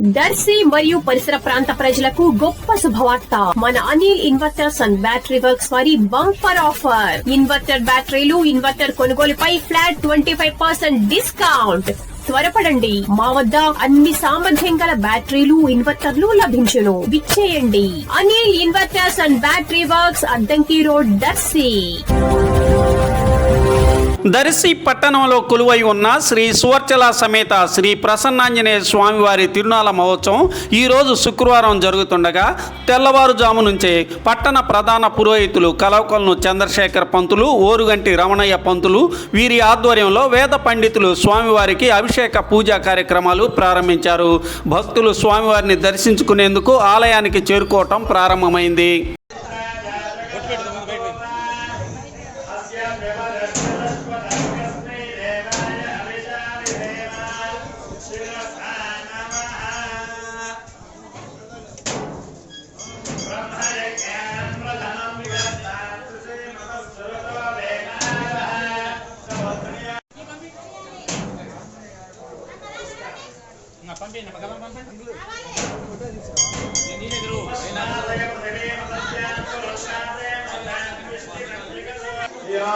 దర్శి మరియు పరిసర ప్రాంత ప్రజలకు గొప్ప శుభవార్త. మన Anil inverters and battery works వారి బంపర్ ఆఫర్. ఇన్వర్టర్ బ్యాటరీలు, ఇన్వర్టర్ కొనుగోలుపై ఫ్లాట్ 25% డిస్కౌంట్. త్వరపడండి, మా వద్ద అన్ని సామర్థ్యం గల బ్యాటరీలు, ఇన్వర్టర్లు లభించును. విచ్చేయండి. Anil inverters and battery works, Addanki road, Darsi. Darsi పట్టణంలో కొలువై ఉన్న శ్రీ సువర్చల సమేత శ్రీ ప్రసన్నాంజనేయ స్వామివారి తిరునాళ మహోత్సవం ఈరోజు శుక్రవారం జరుగుతుండగా తెల్లవారుజాము నుంచే పట్టణ ప్రధాన పురోహితులు కలవకొలను చంద్రశేఖర్ పంతులు, ఓరుగంటి రమణయ్య పంతులు వీరి ఆధ్వర్యంలో వేద పండితులు స్వామివారికి అభిషేక పూజా కార్యక్రమాలు ప్రారంభించారు. భక్తులు స్వామివారిని దర్శించుకునేందుకు ఆలయానికి చేరుకోవటం ప్రారంభమైంది. Yo,